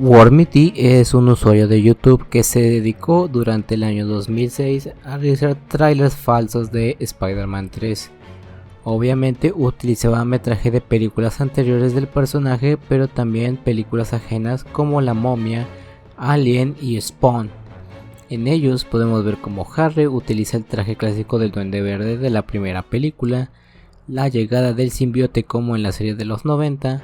Wormity es un usuario de YouTube que se dedicó durante el año 2006 a realizar trailers falsos de Spider-Man 3. Obviamente utilizaba metraje de películas anteriores del personaje, pero también películas ajenas como La Momia, Alien y Spawn. En ellos podemos ver cómo Harry utiliza el traje clásico del Duende Verde de la primera película, la llegada del simbionte como en la serie de los 90.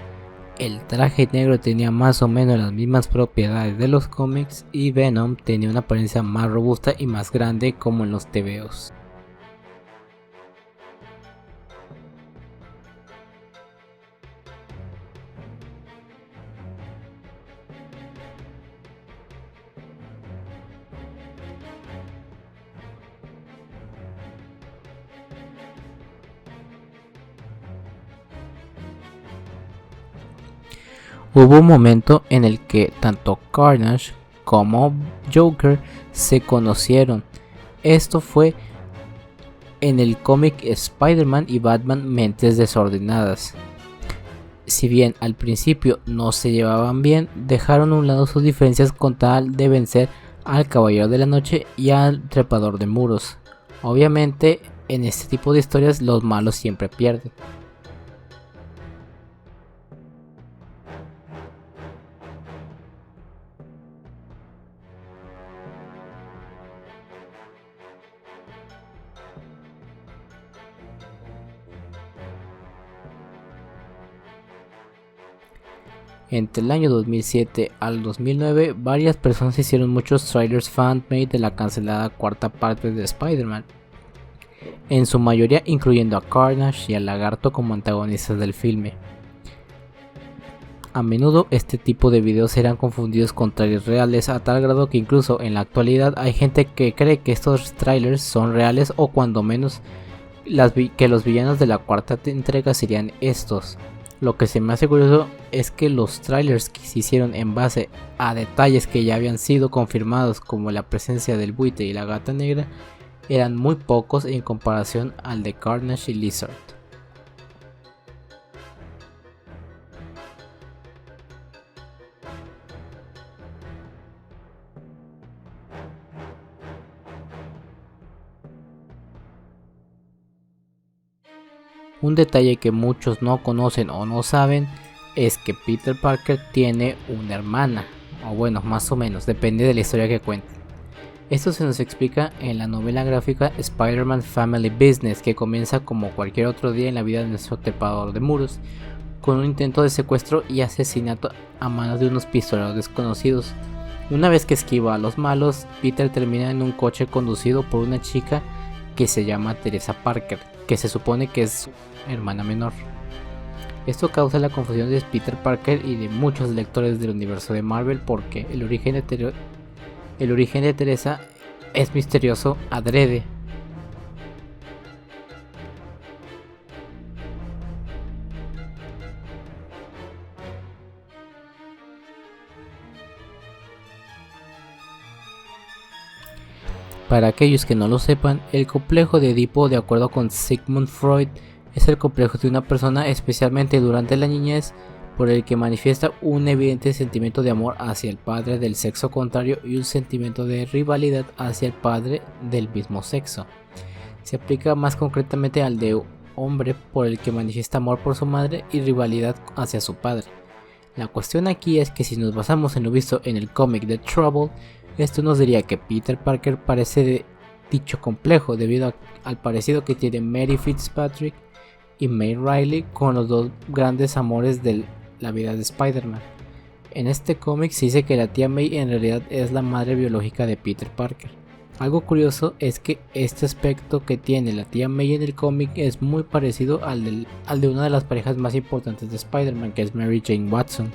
El traje negro tenía más o menos las mismas propiedades de los cómics y Venom tenía una apariencia más robusta y más grande como en los tebeos. Hubo un momento en el que tanto Carnage como Joker se conocieron. Esto fue en el cómic Spider-Man y Batman Mentes Desordenadas. Si bien al principio no se llevaban bien, dejaron a un lado sus diferencias con tal de vencer al Caballero de la Noche y al Trepador de Muros. Obviamente, en este tipo de historias los malos siempre pierden. Entre el año 2007 al 2009, varias personas hicieron muchos trailers fan-made de la cancelada cuarta parte de Spider-Man, en su mayoría incluyendo a Carnage y al Lagarto como antagonistas del filme. A menudo este tipo de videos eran confundidos con trailers reales a tal grado que incluso en la actualidad hay gente que cree que estos trailers son reales o cuando menos que los villanos de la cuarta entrega serían estos. Lo que se me hace curioso es que los trailers que se hicieron en base a detalles que ya habían sido confirmados como la presencia del buitre y la gata negra eran muy pocos en comparación al de Carnage y Lizard. Un detalle que muchos no conocen o no saben es que Peter Parker tiene una hermana, o bueno, más o menos, depende de la historia que cuenten. Esto se nos explica en la novela gráfica Spider-Man Family Business, que comienza como cualquier otro día en la vida de nuestro trepador de muros, con un intento de secuestro y asesinato a manos de unos pistoleros desconocidos. Una vez que esquiva a los malos, Peter termina en un coche conducido por una chica que se llama Teresa Parker, que se supone que es su hermana menor. Esto causa la confusión de Peter Parker y de muchos lectores del universo de Marvel porque el origen de Teresa es misterioso adrede. Para aquellos que no lo sepan, el complejo de Edipo, de acuerdo con Sigmund Freud, es el complejo de una persona, especialmente durante la niñez, por el que manifiesta un evidente sentimiento de amor hacia el padre del sexo contrario y un sentimiento de rivalidad hacia el padre del mismo sexo. Se aplica más concretamente al de hombre por el que manifiesta amor por su madre y rivalidad hacia su padre. La cuestión aquí es que si nos basamos en lo visto en el cómic de Trouble, esto nos diría que Peter Parker parece de dicho complejo debido al parecido que tiene Mary Fitzpatrick y May Riley con los dos grandes amores de la vida de Spider-Man. En este cómic se dice que la tía May en realidad es la madre biológica de Peter Parker. Algo curioso es que este aspecto que tiene la tía May en el cómic es muy parecido al de una de las parejas más importantes de Spider-Man, que es Mary Jane Watson.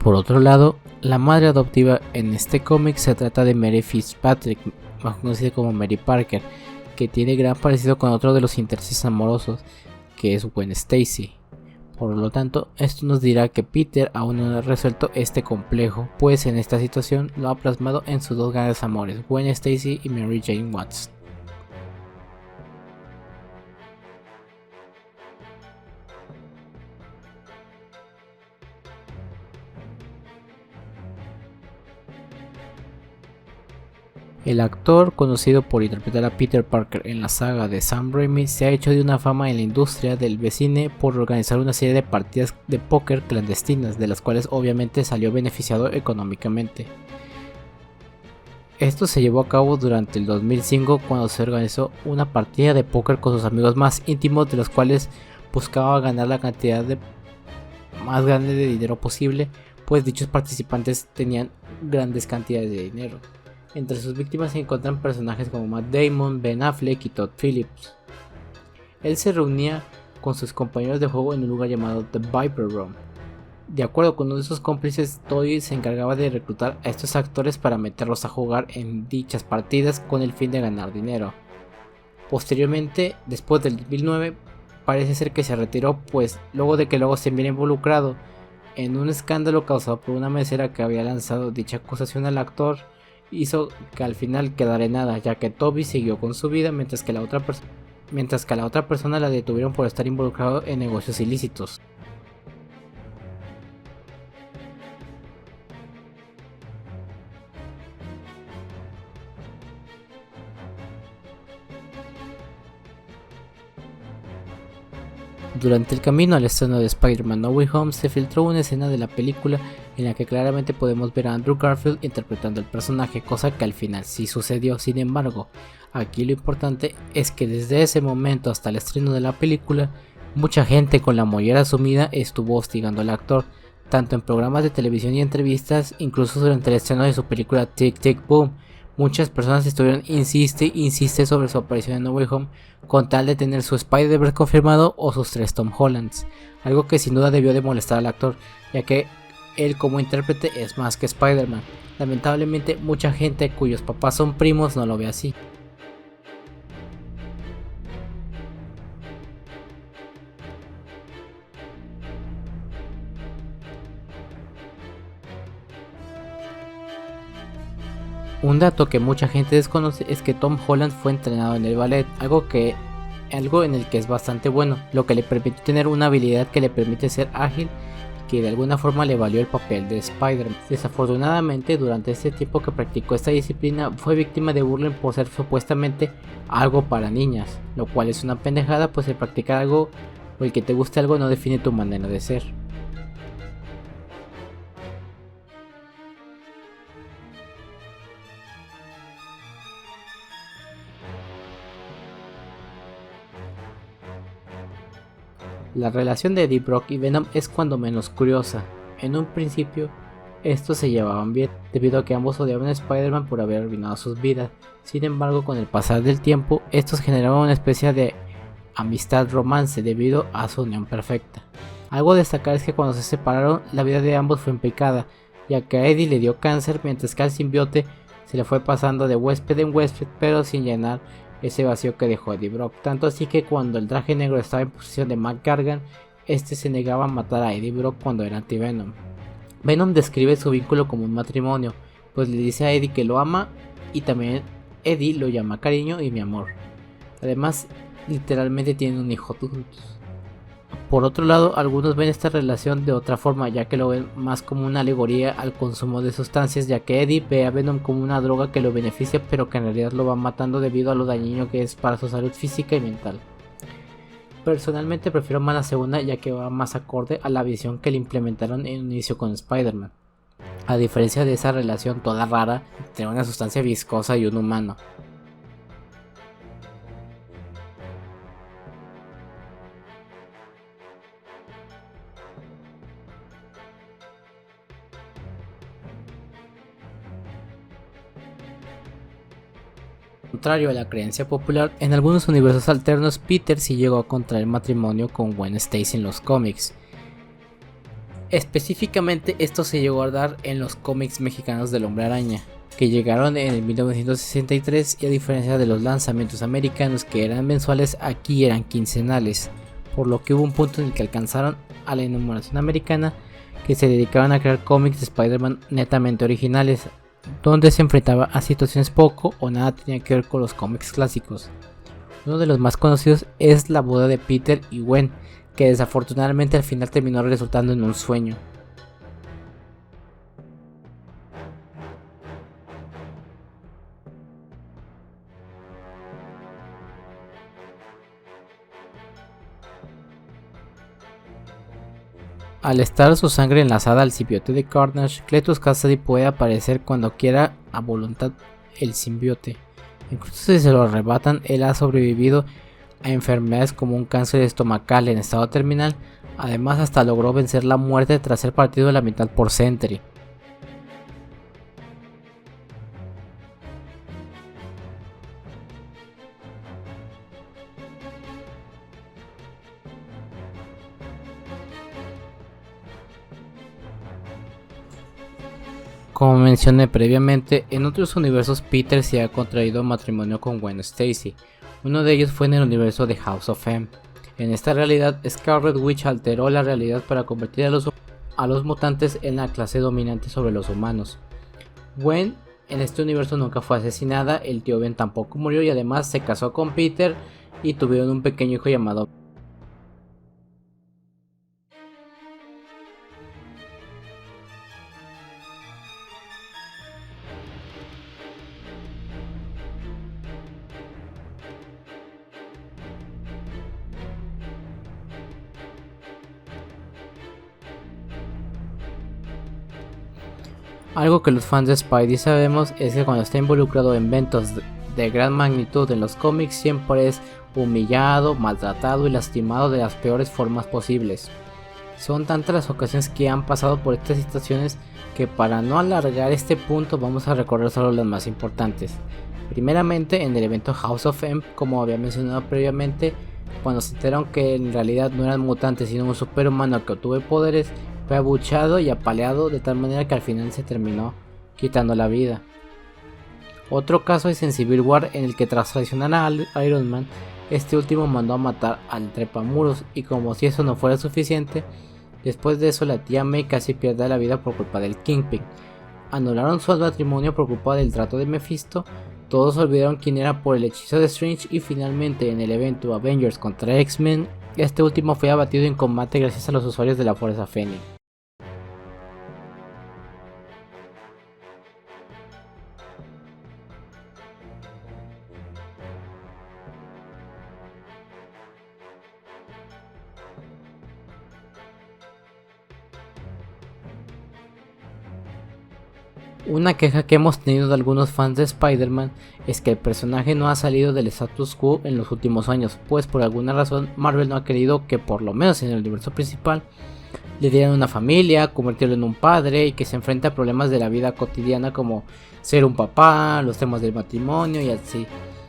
Por otro lado, la madre adoptiva en este cómic se trata de Mary Fitzpatrick, más conocida como Mary Parker, que tiene gran parecido con otro de los intereses amorosos, que es Gwen Stacy. Por lo tanto, esto nos dirá que Peter aún no ha resuelto este complejo, pues en esta situación lo ha plasmado en sus dos grandes amores, Gwen Stacy y Mary Jane Watson. El actor, conocido por interpretar a Peter Parker en la saga de Sam Raimi, se ha hecho de una fama en la industria del cine por organizar una serie de partidas de póker clandestinas, de las cuales obviamente salió beneficiado económicamente. Esto se llevó a cabo durante el 2005 cuando se organizó una partida de póker con sus amigos más íntimos, de los cuales buscaba ganar la cantidad más grande de dinero posible, pues dichos participantes tenían grandes cantidades de dinero. Entre sus víctimas se encuentran personajes como Matt Damon, Ben Affleck y Todd Phillips. Él se reunía con sus compañeros de juego en un lugar llamado The Viper Room. De acuerdo con uno de sus cómplices, Todd se encargaba de reclutar a estos actores para meterlos a jugar en dichas partidas con el fin de ganar dinero. Posteriormente, después del 2009, parece ser que se retiró, pues luego de que luego se viera involucrado en un escándalo causado por una mesera que había lanzado dicha acusación al actor, hizo que al final quedara en nada, ya que Toby siguió con su vida mientras que a la otra persona la detuvieron por estar involucrado en negocios ilícitos. Durante el camino al estreno de Spider-Man No Way Home se filtró una escena de la película en la que claramente podemos ver a Andrew Garfield interpretando el personaje, cosa que al final sí sucedió. Sin embargo, aquí lo importante es que desde ese momento hasta el estreno de la película, mucha gente con la mollera sumida estuvo hostigando al actor, tanto en programas de televisión y entrevistas, incluso durante el estreno de su película Tick Tick Boom. Muchas personas estuvieron insiste sobre su aparición en No Way Home con tal de tener su Spider-Verse confirmado o sus 3 Tom Hollands, algo que sin duda debió de molestar al actor, ya que él como intérprete es más que Spider-Man. Lamentablemente mucha gente cuyos papás son primos no lo ve así. Un dato que mucha gente desconoce es que Tom Holland fue entrenado en el ballet, algo en el que es bastante bueno, lo que le permite tener una habilidad que le permite ser ágil y que de alguna forma le valió el papel de Spider-Man. Desafortunadamente, durante este tiempo que practicó esta disciplina, fue víctima de burla por ser supuestamente algo para niñas, lo cual es una pendejada, pues el practicar algo o el que te guste algo no define tu manera de ser. La relación de Eddie Brock y Venom es cuando menos curiosa. En un principio, estos se llevaban bien, debido a que ambos odiaban a Spider-Man por haber arruinado sus vidas. Sin embargo, con el pasar del tiempo, estos generaban una especie de amistad romance debido a su unión perfecta. Algo a destacar es que cuando se separaron, la vida de ambos fue implicada, ya que a Eddie le dio cáncer mientras que al simbionte se le fue pasando de huésped en huésped, pero sin llenar ese vacío que dejó Eddie Brock. Tanto así que cuando el traje negro estaba en posesión de Mac Gargan, este se negaba a matar a Eddie Brock cuando era anti-Venom. Venom describe su vínculo como un matrimonio, pues le dice a Eddie que lo ama y también Eddie lo llama cariño y mi amor. Además, literalmente tienen un hijo juntos. Por otro lado, algunos ven esta relación de otra forma, ya que lo ven más como una alegoría al consumo de sustancias, ya que Eddie ve a Venom como una droga que lo beneficia, pero que en realidad lo va matando debido a lo dañino que es para su salud física y mental. Personalmente prefiero más la segunda, ya que va más acorde a la visión que le implementaron en un inicio con Spider-Man, a diferencia de esa relación toda rara entre una sustancia viscosa y un humano. Contrario a la creencia popular, en algunos universos alternos Peter sí llegó a contraer matrimonio con Gwen Stacy en los cómics. Específicamente esto se llegó a dar en los cómics mexicanos del Hombre Araña, que llegaron en el 1963 y a diferencia de los lanzamientos americanos que eran mensuales, aquí eran quincenales, por lo que hubo un punto en el que alcanzaron a la enumeración americana que se dedicaban a crear cómics de Spider-Man netamente originales, donde se enfrentaba a situaciones poco o nada tenía que ver con los cómics clásicos. Uno de los más conocidos es la boda de Peter y Gwen, que desafortunadamente al final terminó resultando en un sueño. Al estar su sangre enlazada al simbionte de Carnage, Cletus Kasady puede aparecer cuando quiera a voluntad el simbionte. Incluso si se lo arrebatan, él ha sobrevivido a enfermedades como un cáncer estomacal en estado terminal. Además, hasta logró vencer la muerte tras ser partido a la mitad por Sentry. Como mencioné previamente, en otros universos Peter se ha contraído matrimonio con Gwen Stacy. Uno de ellos fue en el universo de House of M. En esta realidad, Scarlet Witch alteró la realidad para convertir a los mutantes en la clase dominante sobre los humanos. Gwen en este universo nunca fue asesinada, el tío Ben tampoco murió y además se casó con Peter y tuvieron un pequeño hijo llamado. Algo que los fans de Spidey sabemos es que cuando está involucrado en eventos de gran magnitud en los cómics siempre es humillado, maltratado y lastimado de las peores formas posibles. Son tantas las ocasiones que han pasado por estas situaciones que para no alargar este punto vamos a recordar solo las más importantes. Primeramente en el evento House of M, como había mencionado previamente, cuando se enteraron que en realidad no eran mutantes sino un superhumano que obtuvo poderes, fue abuchado y apaleado de tal manera que al final se terminó quitando la vida. Otro caso es en Civil War, en el que tras traicionar a Iron Man, este último mandó a matar al trepamuros y como si eso no fuera suficiente, después de eso la tía May casi pierde la vida por culpa del Kingpin. Anularon su matrimonio por culpa del trato de Mephisto, todos olvidaron quién era por el hechizo de Strange y finalmente en el evento Avengers contra X-Men, este último fue abatido en combate gracias a los usuarios de la Fuerza Fénix. Una queja que hemos tenido de algunos fans de Spider-Man es que el personaje no ha salido del status quo en los últimos años, pues por alguna razón Marvel no ha querido que por lo menos en el universo principal le dieran una familia, convertirlo en un padre y que se enfrente a problemas de la vida cotidiana como ser un papá, los temas del matrimonio y así.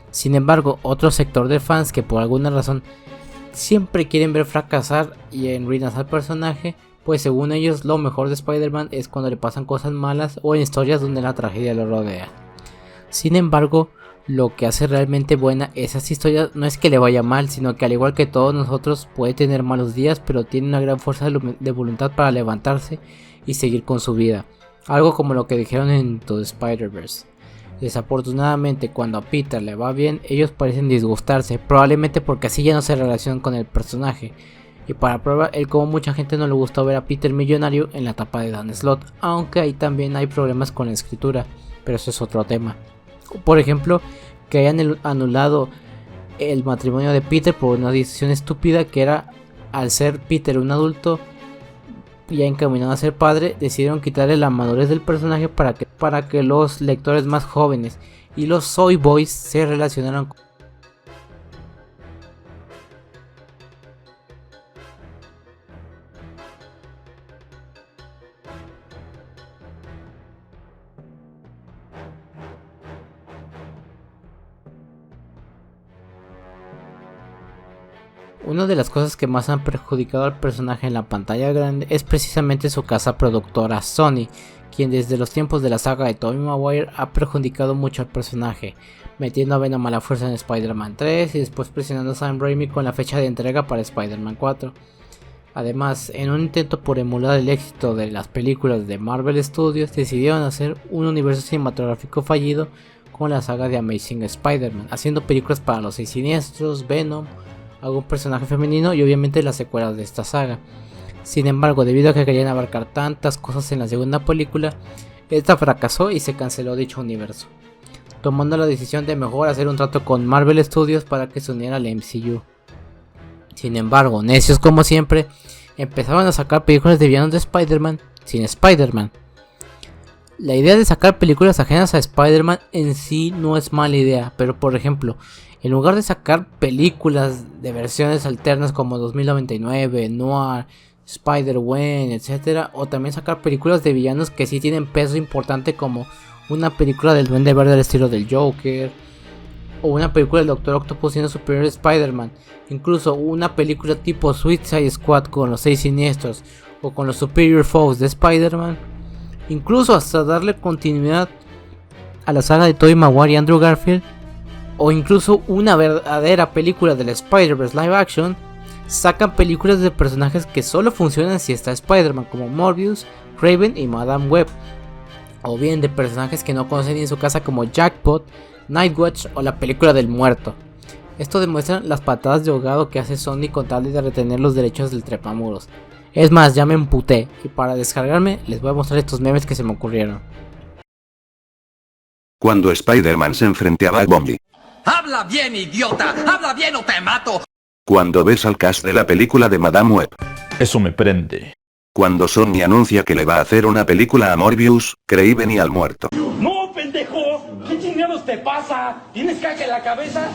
Sin embargo, otro sector de fans que por alguna razón siempre quieren ver fracasar y en ruinas al personaje, pues según ellos lo mejor de Spider-Man es cuando le pasan cosas malas o en historias donde la tragedia lo rodea. Sin embargo, lo que hace realmente buena esas historias no es que le vaya mal, sino que al igual que todos nosotros puede tener malos días, pero tiene una gran fuerza de voluntad para levantarse y seguir con su vida. Algo como lo que dijeron en The Spider-Verse. Desafortunadamente, cuando a Peter le va bien, ellos parecen disgustarse, probablemente porque así ya no se relacionan con el personaje. Y para prueba, él como mucha gente no le gustó ver a Peter millonario en la etapa de Dan Slott, aunque ahí también hay problemas con la escritura, pero eso es otro tema. Por ejemplo, que hayan anulado el matrimonio de Peter por una decisión estúpida que era, al ser Peter un adulto ya encaminado a ser padre, decidieron quitarle la madurez del personaje para que los lectores más jóvenes y los Soy Boys se relacionaran con. Una de las cosas que más han perjudicado al personaje en la pantalla grande es precisamente su casa productora Sony, quien desde los tiempos de la saga de Tobey Maguire ha perjudicado mucho al personaje, metiendo a Venom a la fuerza en Spider-Man 3 y después presionando a Sam Raimi con la fecha de entrega para Spider-Man 4. Además, en un intento por emular el éxito de las películas de Marvel Studios, decidieron hacer un universo cinematográfico fallido con la saga de Amazing Spider-Man, haciendo películas para los Seis Siniestros, Venom, algún personaje femenino y obviamente las secuelas de esta saga. Sin embargo, debido a que querían abarcar tantas cosas en la segunda película, esta fracasó y se canceló dicho universo, tomando la decisión de mejor hacer un trato con Marvel Studios para que se uniera al MCU. Sin embargo, necios como siempre, empezaron a sacar películas de villanos de Spider-Man sin Spider-Man. La idea de sacar películas ajenas a Spider-Man en sí no es mala idea, pero por ejemplo, en lugar de sacar películas de versiones alternas como 2099, Noir, Spider-Gwen, etc., o también sacar películas de villanos que sí tienen peso importante como una película del Duende Verde al estilo del Joker, o una película del Doctor Octopus siendo superior a Spider-Man, incluso una película tipo Suicide Squad con los 6 siniestros o con los Superior Foes de Spider-Man, incluso hasta darle continuidad a la saga de Tobey Maguire y Andrew Garfield, o incluso una verdadera película del Spider-Verse live action. Sacan películas de personajes que solo funcionan si está Spider-Man, como Morbius, Kraven y Madame Web, o bien de personajes que no conocen ni en su casa como Jackpot, Nightwatch o la película del muerto. Esto demuestra las patadas de ahogado que hace Sony con tal de retener los derechos del trepamuros. Es más, ya me emputé, y para descargarme les voy a mostrar estos memes que se me ocurrieron. Cuando Spider-Man se enfrentó a Bad Bunny. ¡Habla bien, idiota! ¡Habla bien o te mato! Cuando ves al cast de la película de Madame Web. Eso me prende. Cuando Sony anuncia que le va a hacer una película a Morbius, Kraven y al muerto. ¡No, pendejo! ¿Qué chingados te pasa? ¿Tienes caca en la cabeza?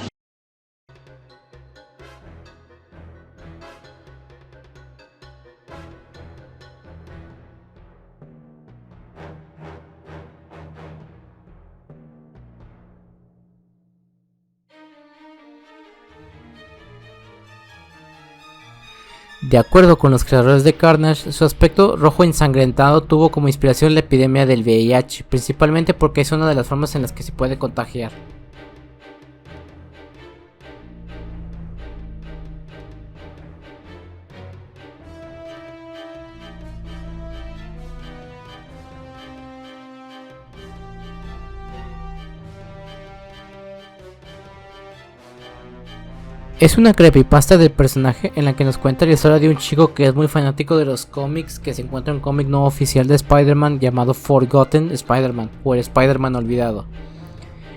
De acuerdo con los creadores de Carnage, su aspecto rojo ensangrentado tuvo como inspiración la epidemia del VIH, principalmente porque es una de las formas en las que se puede contagiar. Es una creepypasta del personaje en la que nos cuenta la historia de un chico que es muy fanático de los cómics, que se encuentra en un cómic no oficial de Spider-Man llamado Forgotten Spider-Man o el Spider-Man olvidado.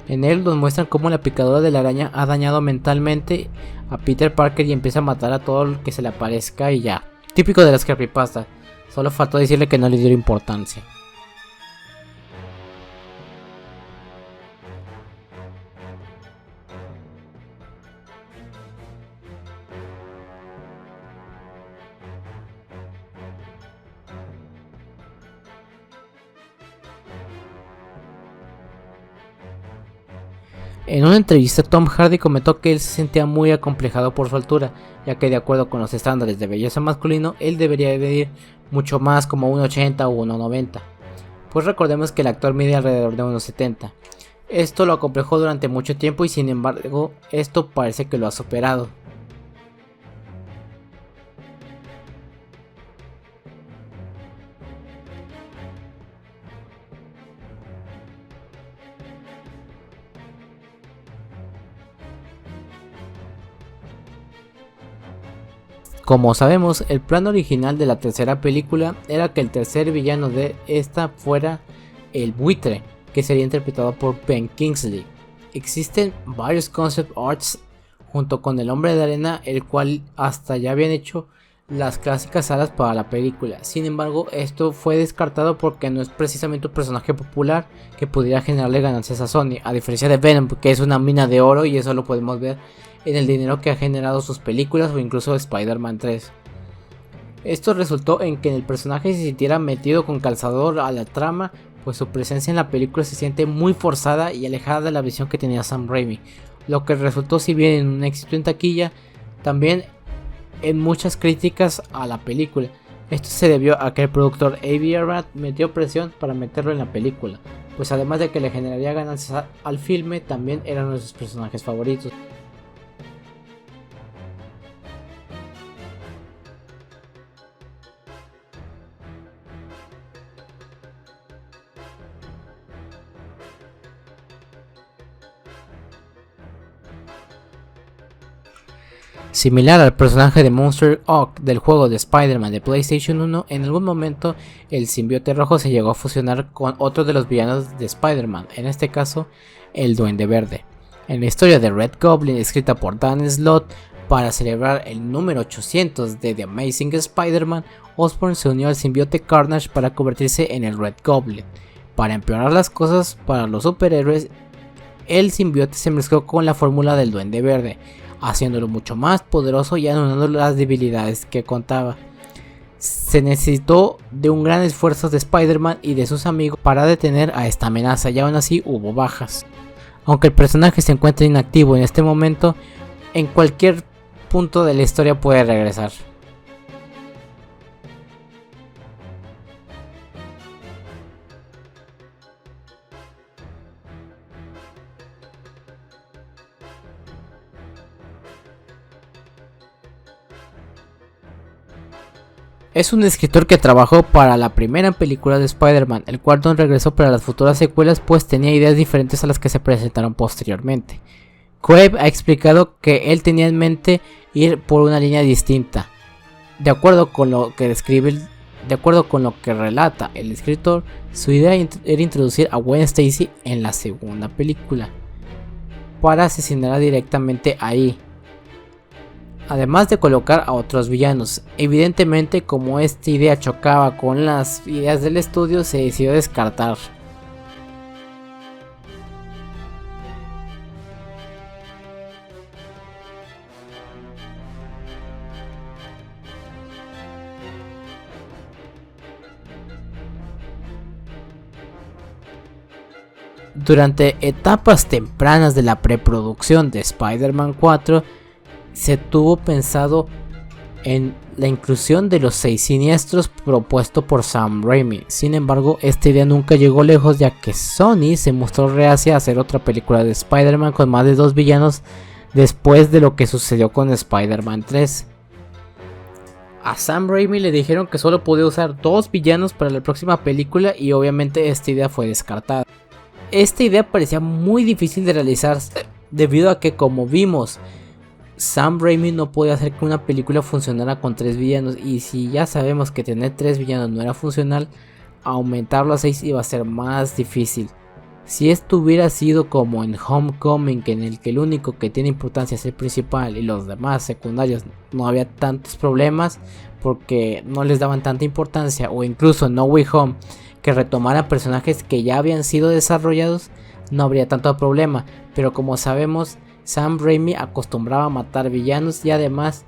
En él nos muestran cómo la picadura de la araña ha dañado mentalmente a Peter Parker y empieza a matar a todo el que se le aparezca y ya. Típico de las creepypastas, solo faltó decirle que no le dio importancia. En una entrevista, Tom Hardy comentó que él se sentía muy acomplejado por su altura, ya que de acuerdo con los estándares de belleza masculino, él debería medir mucho más como 1,80 o 1,90. Pues recordemos que el actor mide alrededor de 1,70. Esto lo acomplejó durante mucho tiempo y sin embargo, esto parece que lo ha superado. Como sabemos, el plan original de la tercera película era que el tercer villano de esta fuera el Buitre, que sería interpretado por Ben Kingsley. Existen varios concept arts junto con el Hombre de Arena, el cual hasta ya habían hecho las clásicas alas para la película. Sin embargo, esto fue descartado porque no es precisamente un personaje popular que pudiera generarle ganancias a Sony, a diferencia de Venom, que es una mina de oro, y eso lo podemos ver en el dinero que ha generado sus películas o incluso Spider-Man 3. Esto resultó en que el personaje se sintiera metido con calzador a la trama, pues su presencia en la película se siente muy forzada y alejada de la visión que tenía Sam Raimi, lo que resultó, si bien en un éxito en taquilla, también en muchas críticas a la película. Esto se debió a que el productor Avi Arad metió presión para meterlo en la película, pues además de que le generaría ganancias al filme, también era uno de sus personajes favoritos. Similar al personaje de Monster Hawk del juego de Spider-Man de PlayStation 1, en algún momento el simbionte rojo se llegó a fusionar con otro de los villanos de Spider-Man, en este caso el Duende Verde. En la historia de Red Goblin, escrita por Dan Slott, Para celebrar el número 800 de The Amazing Spider-Man, Osborn se unió al simbionte Carnage para convertirse en el Red Goblin. Para empeorar las cosas para los superhéroes, el simbionte se mezcló con la fórmula del Duende Verde, haciéndolo mucho más poderoso y anulando las debilidades que contaba. Se necesitó de un gran esfuerzo de Spider-Man y de sus amigos para detener a esta amenaza, y aún así hubo bajas. Aunque el personaje se encuentra inactivo en este momento, en cualquier punto de la historia puede regresar. Es un escritor que trabajó para la primera película de Spider-Man, el cual no regresó para las futuras secuelas pues tenía ideas diferentes a las que se presentaron posteriormente. Coeb ha explicado que él tenía en mente ir por una línea distinta. De acuerdo con lo que relata el escritor, su idea era introducir a Gwen Stacy en la segunda película, para asesinarla directamente ahí, además de colocar a otros villanos. Evidentemente, como esta idea chocaba con las ideas del estudio, se decidió descartar. Durante etapas tempranas de la preproducción de Spider-Man 4, se tuvo pensado en la inclusión de los 6 siniestros propuesto por Sam Raimi. Sin embargo, esta idea nunca llegó lejos, ya que Sony se mostró reacia a hacer otra película de Spider-Man con más de 2 villanos después de lo que sucedió con Spider-Man 3. A Sam Raimi le dijeron que solo podía usar 2 villanos para la próxima película y obviamente esta idea fue descartada. Esta idea parecía muy difícil de realizar debido a que, como vimos, Sam Raimi no podía hacer que una película funcionara con 3 villanos, y si ya sabemos que tener 3 villanos no era funcional, aumentarlo a 6 iba a ser más difícil. Si esto hubiera sido como en Homecoming, en el que el único que tiene importancia es el principal y los demás secundarios no había tantos problemas porque no les daban tanta importancia, o incluso No Way Home, que retomara personajes que ya habían sido desarrollados, no habría tanto problema. Pero como sabemos, Sam Raimi acostumbraba a matar villanos, y además,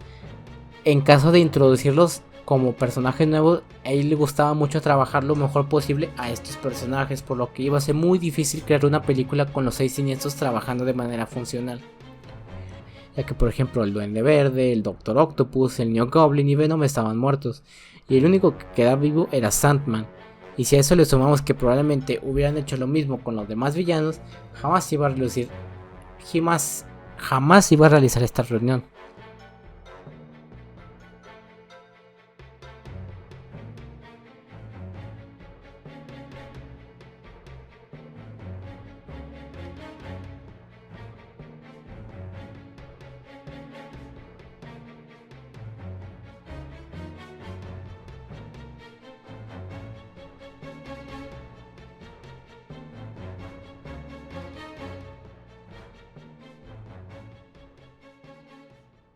en caso de introducirlos como personajes nuevos, a él le gustaba mucho trabajar lo mejor posible a estos personajes, por lo que iba a ser muy difícil crear una película con los 6 siniestros trabajando de manera funcional, ya que por ejemplo el Duende Verde, el Doctor Octopus, el New Goblin y Venom estaban muertos, y el único que quedaba vivo era Sandman. Y si a eso le sumamos que probablemente hubieran hecho lo mismo con los demás villanos, jamás iba a realizar esta reunión.